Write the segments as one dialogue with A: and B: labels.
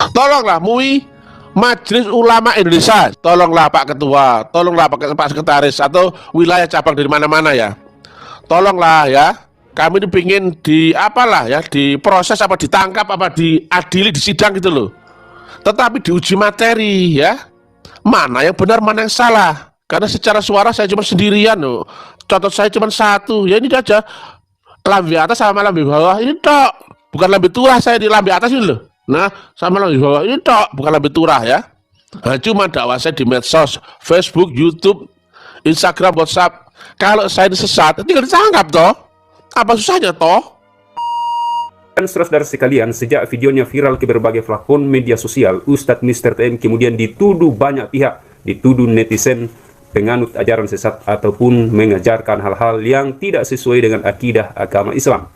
A: Tolonglah MUI, Majelis Ulama Indonesia, tolonglah Pak Ketua, tolonglah Pak Sekretaris atau wilayah cabang dari mana-mana ya. Tolonglah ya. Kami ini pingin di apalah ya, diproses apa ditangkap apa diadili di sidang gitu loh. Tetapi diuji materi ya. Mana yang benar, mana yang salah. Karena secara suara saya cuma sendirian loh. Contoh saya cuma satu. Ya ini aja. Lambe atas sama lambe bawah ini tok. Bukan lambe turah, saya di lambe atas ini loh. Nah, sama lambe bawah ini tok, bukan lambe turah ya. Nah, cuma dakwah saya di medsos, Facebook, YouTube, Instagram, WhatsApp. Kalau saya sesat, tinggal ditangkap toh. Apa susahnya toh?
B: Dan saudara sekalian, sejak videonya viral ke berbagai platform media sosial, Ustadz Mr. TM kemudian dituduh banyak pihak, dituduh netizen penganut ajaran sesat ataupun mengajarkan hal-hal yang tidak sesuai dengan akidah agama Islam.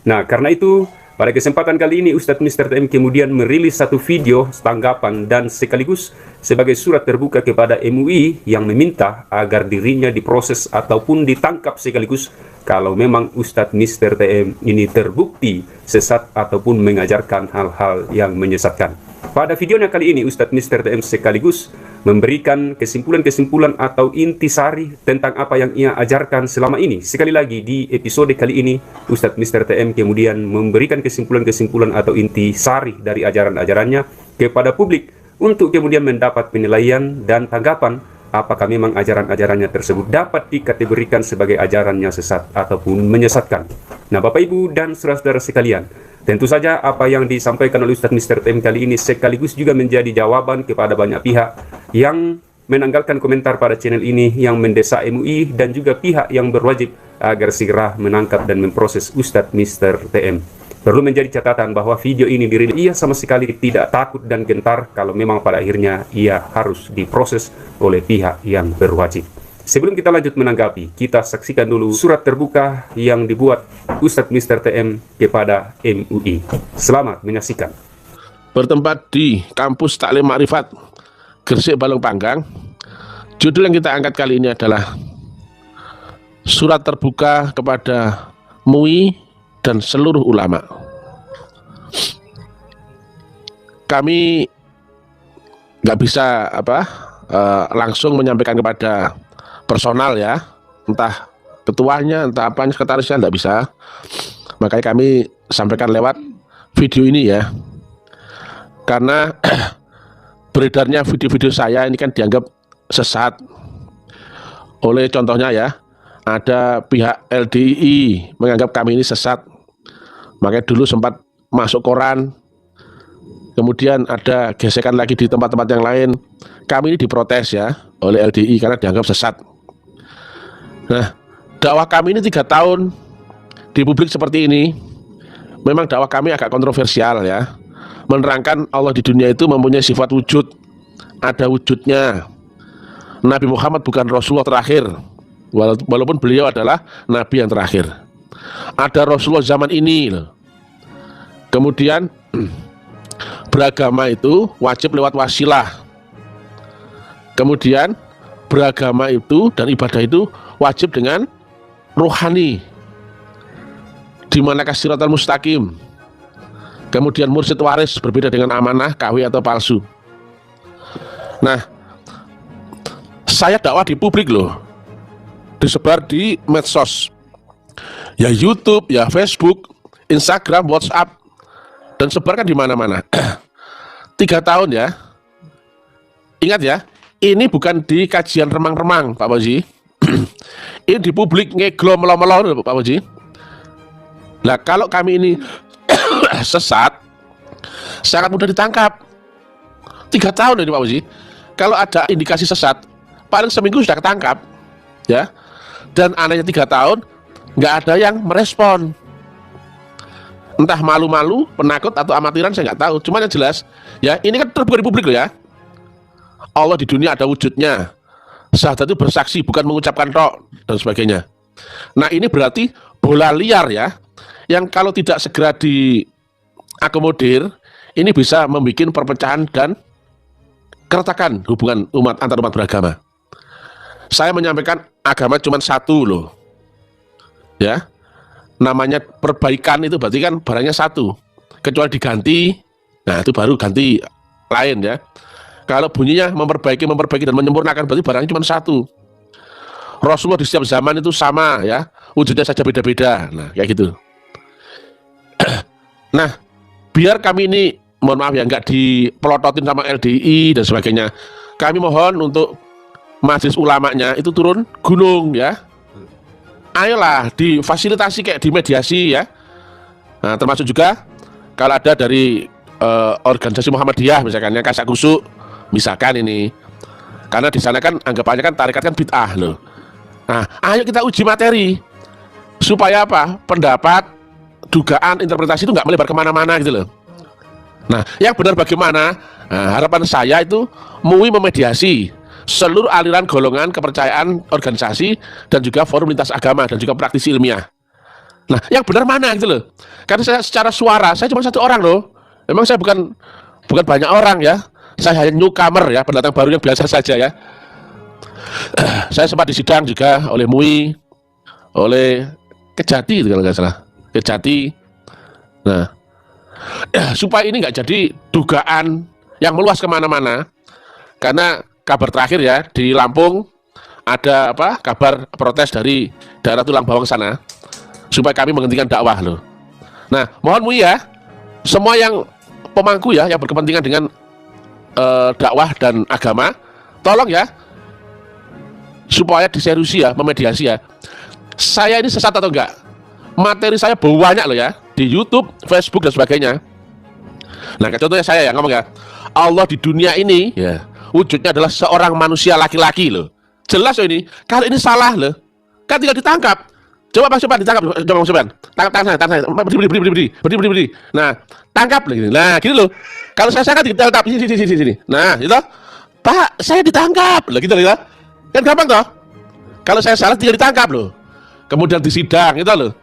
B: Nah, karena itu, pada kesempatan kali ini Ustadz Mr. TM kemudian merilis satu video tanggapan dan sekaligus sebagai surat terbuka kepada MUI yang meminta agar dirinya diproses ataupun ditangkap sekaligus kalau memang Ustadz Mr. TM ini terbukti sesat ataupun mengajarkan hal-hal yang menyesatkan. Pada videonya kali ini Ustadz Mr. TM sekaligus memberikan kesimpulan-kesimpulan atau intisari tentang apa yang ia ajarkan selama ini. Sekali lagi di episode kali ini Ustadz Mr. TM kemudian memberikan kesimpulan-kesimpulan atau intisari dari ajaran-ajarannya kepada publik untuk kemudian mendapat penilaian dan tanggapan apakah memang ajaran-ajarannya tersebut dapat dikategorikan sebagai ajarannya sesat ataupun menyesatkan. Nah, Bapak Ibu dan saudara-saudara sekalian, tentu saja apa yang disampaikan oleh Ustadz Mr. TM kali ini sekaligus juga menjadi jawaban kepada banyak pihak yang menanggalkan komentar pada channel ini yang mendesak MUI dan juga pihak yang berwajib agar segera menangkap dan memproses Ustadz Mr. TM. Perlu menjadi catatan bahwa video ini dirilis ia sama sekali tidak takut dan gentar kalau memang pada akhirnya ia harus diproses oleh pihak yang berwajib. Sebelum kita lanjut menanggapi, kita saksikan dulu surat terbuka yang dibuat Ustadz Mr. TM kepada MUI. Selamat menyaksikan.
A: Bertempat di Kampus Taklim Makrifat Gresik Balong Panggang. Judul yang kita angkat kali ini adalah surat terbuka kepada MUI dan seluruh ulama. Kami nggak bisa langsung menyampaikan kepada personal ya, entah ketuanya, entah apanya, sekretarisnya, nggak bisa. Makanya kami sampaikan lewat video ini ya, karena beredarnya video-video saya ini kan dianggap sesat oleh, contohnya ya, ada pihak LDII menganggap kami ini sesat, makanya dulu sempat masuk koran. Kemudian ada gesekan lagi di tempat-tempat yang lain. Kami ini diprotes ya oleh LDI karena dianggap sesat. Nah, dakwah kami ini 3 tahun di publik seperti ini. Memang dakwah kami agak kontroversial ya. Menerangkan Allah di dunia itu mempunyai sifat wujud. Ada wujudnya. Nabi Muhammad bukan Rasulullah terakhir, walaupun beliau adalah Nabi yang terakhir. Ada Rasulullah zaman ini loh. Kemudian beragama itu wajib lewat wasilah. Kemudian beragama itu dan ibadah itu wajib dengan rohani. Di manakah siratal mustaqim? Kemudian mursyid waris berbeda dengan amanah, KW atau palsu. Nah, saya dakwah di publik loh. Disebar di medsos. Ya YouTube, ya Facebook, Instagram, WhatsApp, dan sebarkan di mana-mana. 3 tahun ya. Ingat ya, ini bukan di kajian remang-remang Pak Fauzi. Ini di publik ngeglo melo-melo Pak Fauzi. Nah, kalau kami ini sesat, sangat mudah ditangkap. 3 tahun ini Pak Fauzi. Kalau ada indikasi sesat, paling seminggu sudah ketangkap ya. Dan anehnya 3 tahun nggak ada yang merespon. Entah malu-malu, penakut atau amatiran, saya nggak tahu. Cuman yang jelas, ya ini kan terbuka di publik loh ya. Allah di dunia ada wujudnya. Syahadat itu bersaksi, bukan mengucapkan tok dan sebagainya. Nah, ini berarti bola liar ya, yang kalau tidak segera diakomodir, ini bisa membuat perpecahan dan keretakan hubungan antar umat beragama. Saya menyampaikan agama cuma satu loh, ya. Namanya perbaikan itu berarti kan barangnya satu, kecuali diganti Nah, itu baru ganti lain ya. Kalau bunyinya memperbaiki dan menyempurnakan, berarti barangnya cuma satu. Rasulullah di setiap zaman itu sama ya, wujudnya saja beda-beda. Nah, kayak gitu. Nah, biar kami ini, mohon maaf ya, nggak dipelototin sama LDI dan sebagainya. Kami mohon untuk majelis ulamanya itu turun gunung ya. Ayolah difasilitasi, kayak dimediasi ya. Nah, termasuk juga kalau ada dari organisasi Muhammadiyah misalkan yang kasak kusuk misalkan ini, karena di sana kan anggapannya kan tarekat kan bid'ah loh. Nah, ayo kita uji materi supaya apa? Pendapat, dugaan, interpretasi itu nggak melebar kemana-mana gitu loh. Nah, yang benar bagaimana? Nah, harapan saya itu MUI memediasi seluruh aliran golongan kepercayaan organisasi dan juga forum lintas agama dan juga praktisi ilmiah. Nah, yang benar mana gitu loh. Karena saya secara suara, saya cuma satu orang loh. Memang saya bukan banyak orang ya. Saya hanya newcomer ya, pendatang baru yang biasa saja ya. Saya sempat disidang juga oleh MUI, oleh Kejati kalau nggak salah. Kejati. Nah, supaya ini nggak jadi dugaan yang meluas kemana-mana. Karena kabar terakhir ya, di Lampung ada apa? Kabar protes dari daerah Tulang Bawang sana, supaya kami menghentikan dakwah loh. Nah, mohon MUI ya, semua yang pemangku ya, yang berkepentingan dengan dakwah dan agama, tolong ya, supaya diseriusi ya, memediasi ya. Saya ini sesat atau enggak? Materi saya banyak loh ya, di YouTube, Facebook dan sebagainya. Nah, contohnya saya ya ngomong ya, Allah di dunia ini ya, wujudnya adalah seorang manusia laki-laki loh. Jelas loh ini. Kalau ini salah loh, kan tinggal ditangkap. Coba Bang Sopan ditangkap, coba Bang Sopan. Tangan saya. Berdiri. Nah, tangkap lagi. Nah, gini loh. Kalau saya kan ditangkap sini. Nah, itu. Pak, saya ditangkap. Lah gitu loh ya. Kan gampang toh? Kalau saya salah tinggal ditangkap loh. Kemudian disidang itu loh.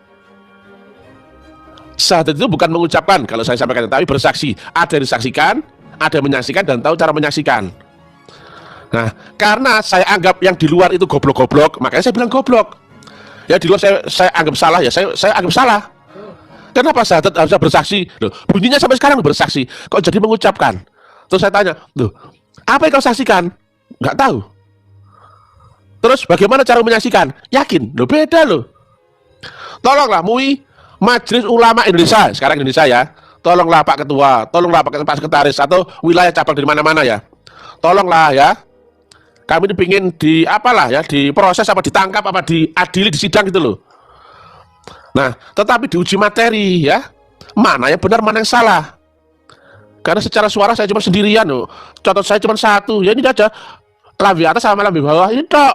A: Syahadat itu bukan mengucapkan kalau saya sampaikan, tapi bersaksi. Ada yang disaksikan, ada yang menyaksikan dan tahu cara menyaksikan. Nah, karena saya anggap yang di luar itu goblok-goblok, makanya saya bilang goblok. Ya di luar saya anggap salah ya, saya anggap salah. Kenapa syahadat harus bersaksi? Loh, bunyinya sampai sekarang bersaksi. Kok jadi mengucapkan? Terus saya tanya, loh, apa yang kau saksikan? Nggak tahu. Terus bagaimana cara menyaksikan? Yakin? Loh, beda loh. Tolonglah MUI, Majelis Ulama Indonesia, sekarang Indonesia ya. Tolonglah Pak Ketua, tolonglah Pak Sekretaris atau wilayah cabang dari mana-mana ya. Tolonglah ya. Kami ini pingin di apalah ya, diproses apa ditangkap apa diadili di sidang gitu loh. Nah, tetapi diuji materi ya, mana yang benar mana yang salah. Karena secara suara saya cuma sendirian loh. Contoh saya cuma satu, ya ini aja. Lambe atas sama lambe bawah ini tok.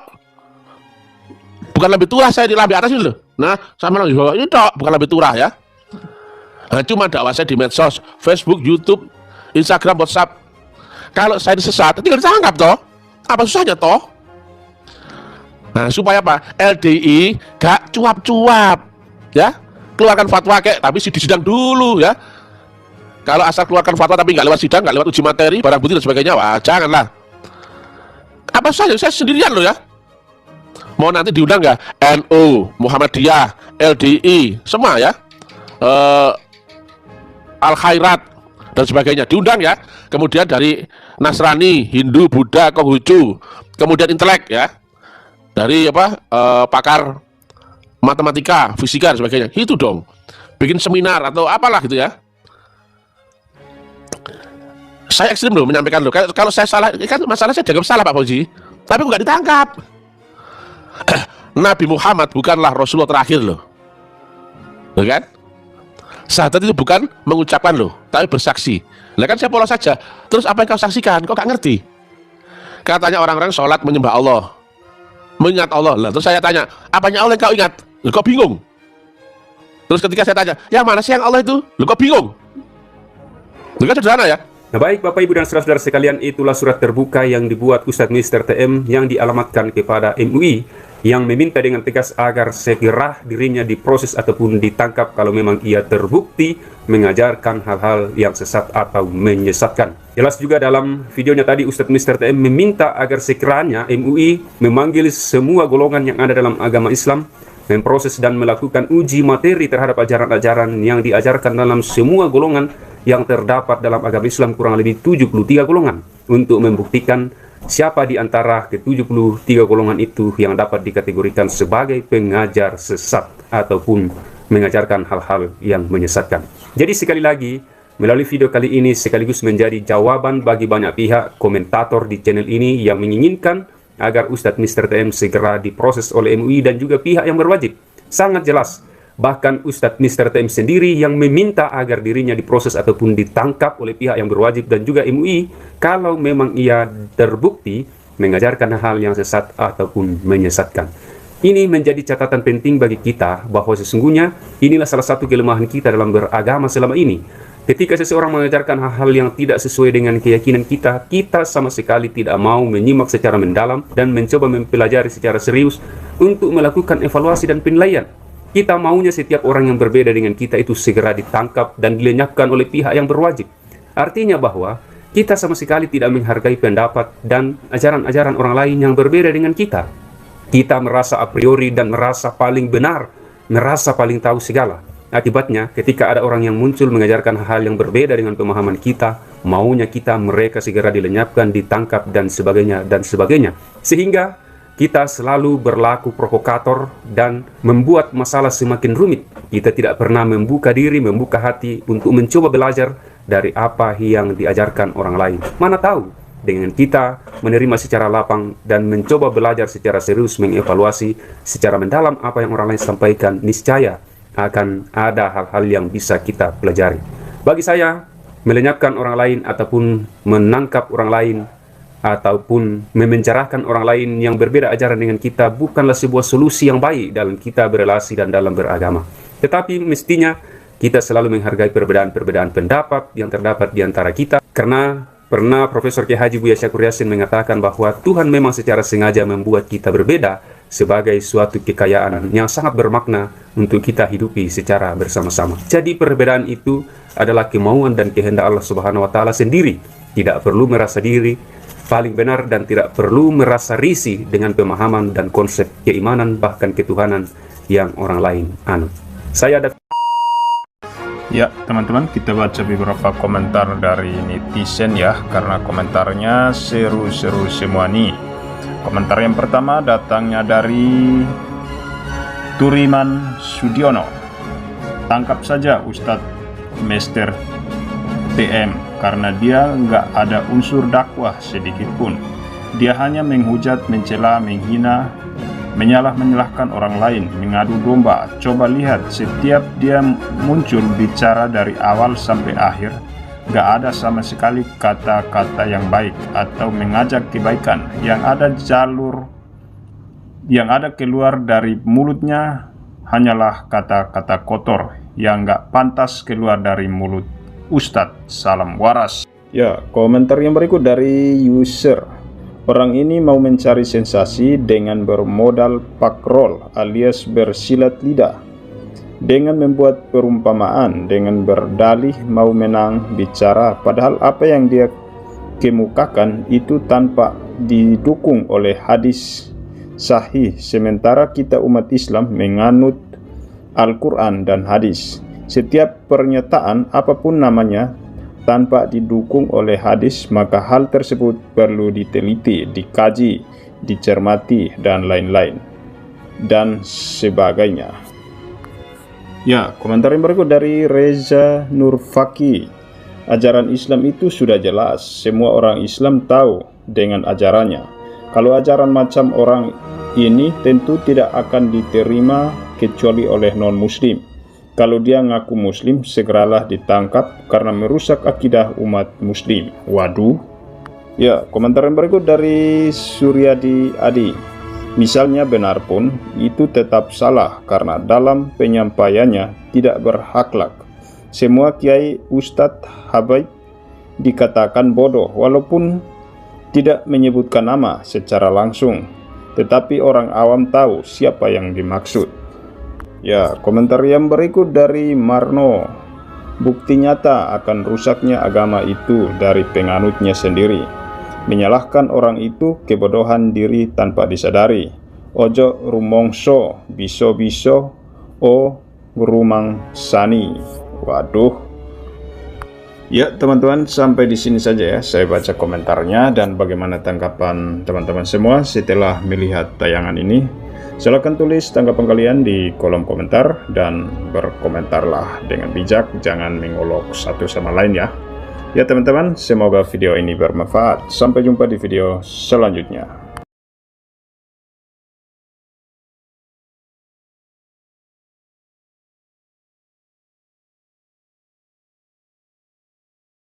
A: Bukan lambe turah, saya di lambe atas ini loh. Nah, sama lambe bawah ini tok, bukan lambe turah ya. Nah, cuma dakwah saya di medsos, Facebook, YouTube, Instagram, WhatsApp. Kalau saya disesat, tinggal ditangkap toh. Apa susahnya toh? Nah, supaya apa? LDI gak cuap-cuap ya. Keluarkan fatwa kayak, tapi sidang dulu ya. Kalau asal keluarkan fatwa tapi nggak lewat sidang, nggak lewat uji materi, barang bukti dan sebagainya, wah janganlah. Apa susahnya? Saya sendirian loh ya. Mau nanti diundang nggak? NU, Muhammadiyah, LDI, semua ya. Al Khairat dan sebagainya diundang ya. Kemudian dari Nasrani, Hindu, Buddha, Konghucu, kemudian intelek ya, dari apa pakar matematika, fisika dan sebagainya. Itu dong, bikin seminar atau apalah gitu ya. Saya ekstrim loh menyampaikan loh. Kalau saya salah, kan masalah saya dianggap salah Pak Fauzi, tapi nggak ditangkap. Nabi Muhammad bukanlah Rasulullah terakhir loh, kan? Syahadat itu bukan mengucapkan loh, tapi bersaksi. Nah kan saya polos saja. Terus apa yang kau saksikan? Kok gak ngerti? Katanya orang-orang sholat menyembah Allah, mengingat Allah. Lah terus saya tanya, apanya Allah yang kau ingat? Loh, kok bingung? Terus ketika saya tanya, yang mana sih yang Allah itu? Loh, kok bingung? Loh, kan sederhana ya.
B: Nah baik Bapak Ibu dan saudara-saudara sekalian, itulah surat terbuka yang dibuat Ustadz Mr. TM yang dialamatkan kepada MUI, yang meminta dengan tegas agar segera dirinya diproses ataupun ditangkap kalau memang ia terbukti mengajarkan hal-hal yang sesat atau menyesatkan. Jelas juga dalam videonya tadi Ustadz Mr. TM meminta agar sekiranya MUI memanggil semua golongan yang ada dalam agama Islam, memproses dan melakukan uji materi terhadap ajaran-ajaran yang diajarkan dalam semua golongan yang terdapat dalam agama Islam kurang lebih 73 golongan untuk membuktikan siapa di antara ke-73 golongan itu yang dapat dikategorikan sebagai pengajar sesat ataupun mengajarkan hal-hal yang menyesatkan. Jadi sekali lagi, melalui video kali ini sekaligus menjadi jawaban bagi banyak pihak komentator di channel ini yang menginginkan agar Ustadz Mr. TM segera diproses oleh MUI dan juga pihak yang berwajib. Sangat jelas, bahkan Ustadz Mr. TM sendiri yang meminta agar dirinya diproses ataupun ditangkap oleh pihak yang berwajib dan juga MUI kalau memang ia terbukti mengajarkan hal yang sesat ataupun menyesatkan. Ini menjadi catatan penting bagi kita bahwa sesungguhnya inilah salah satu kelemahan kita dalam beragama selama ini. Ketika seseorang mengajarkan hal-hal yang tidak sesuai dengan keyakinan kita, kita sama sekali tidak mau menyimak secara mendalam dan mencoba mempelajari secara serius untuk melakukan evaluasi dan penilaian. Kita maunya setiap orang yang berbeda dengan kita itu segera ditangkap dan dilenyapkan oleh pihak yang berwajib. Artinya bahwa kita sama sekali tidak menghargai pendapat dan ajaran-ajaran orang lain yang berbeda dengan kita. Kita merasa a priori dan merasa paling benar, merasa paling tahu segala. Akibatnya, ketika ada orang yang muncul mengajarkan hal yang berbeda dengan pemahaman kita, maunya kita mereka segera dilenyapkan, ditangkap, dan sebagainya, dan sebagainya. Sehingga kita selalu berlaku provokator dan membuat masalah semakin rumit. Kita tidak pernah membuka diri, membuka hati untuk mencoba belajar dari apa yang diajarkan orang lain. Mana tahu, dengan kita menerima secara lapang dan mencoba belajar secara serius, mengevaluasi secara mendalam apa yang orang lain sampaikan, niscaya akan ada hal-hal yang bisa kita pelajari. Bagi saya, melenyapkan orang lain ataupun menangkap orang lain ataupun memenjarakan orang lain yang berbeda ajaran dengan kita bukanlah sebuah solusi yang baik dalam kita berelasi dan dalam beragama. Tetapi mestinya kita selalu menghargai perbedaan-perbedaan pendapat yang terdapat di antara kita, karena pernah Profesor Kiai Haji Buya Syakur Yasin mengatakan bahwa Tuhan memang secara sengaja membuat kita berbeda sebagai suatu kekayaan yang sangat bermakna untuk kita hidupi secara bersama-sama. Jadi perbedaan itu adalah kemauan dan kehendak Allah Subhanahu wa taala sendiri. Tidak perlu merasa diri paling benar dan tidak perlu merasa risih dengan pemahaman dan konsep keimanan bahkan ketuhanan yang orang lain anut. Saya ada.
C: Ya teman-teman, kita baca beberapa komentar dari netizen ya, karena komentarnya seru-seru semua nih. Komentar yang pertama datangnya dari Turiman Sudiono. Tangkap saja Ustadz Mr. TM karena dia nggak ada unsur dakwah sedikit pun. Dia hanya menghujat, mencela, menghina, menyalahkan orang lain, mengadu domba. Coba lihat, setiap dia muncul bicara dari awal sampai akhir, gak ada sama sekali kata-kata yang baik atau mengajak kebaikan. Yang ada keluar dari mulutnya hanyalah kata-kata kotor yang gak pantas keluar dari mulut Ustadz. Salam waras. Ya, komentar yang berikut dari user. Orang ini mau mencari sensasi dengan bermodal pakrol alias bersilat lidah, dengan membuat perumpamaan, dengan berdalih mau menang bicara, padahal apa yang dia kemukakan itu tanpa didukung oleh hadis sahih, sementara kita umat Islam menganut Al-Quran dan hadis. Setiap pernyataan apapun namanya tanpa didukung oleh hadis, maka hal tersebut perlu diteliti, dikaji, dicermati, dan lain-lain, dan sebagainya. Ya, komentar yang berikut dari Reza Nurfaki. Ajaran Islam itu sudah jelas, semua orang Islam tahu dengan ajarannya. Kalau ajaran macam orang ini tentu tidak akan diterima kecuali oleh non-muslim. Kalau dia ngaku muslim, segeralah ditangkap karena merusak akidah umat muslim. Waduh. Ya, komentar yang berikut dari Suryadi Adi. Misalnya benar pun, itu tetap salah karena dalam penyampaiannya tidak berakhlak. Semua kiai, ustadz, habaib dikatakan bodoh walaupun tidak menyebutkan nama secara langsung, tetapi orang awam tahu siapa yang dimaksud. Ya, komentar yang berikut dari Marno. Bukti nyata akan rusaknya agama itu dari penganutnya sendiri. Menyalahkan orang itu kebodohan diri tanpa disadari. Ojo rumongso, biso-biso, o rumang sani. Waduh. Ya teman-teman, sampai di sini saja ya saya baca komentarnya, dan bagaimana tanggapan teman-teman semua setelah melihat tayangan ini. Silahkan tulis tanggapan kalian di kolom komentar dan berkomentarlah dengan bijak, jangan mengolok satu sama lain ya. Ya teman-teman, semoga video ini bermanfaat. Sampai jumpa di video selanjutnya.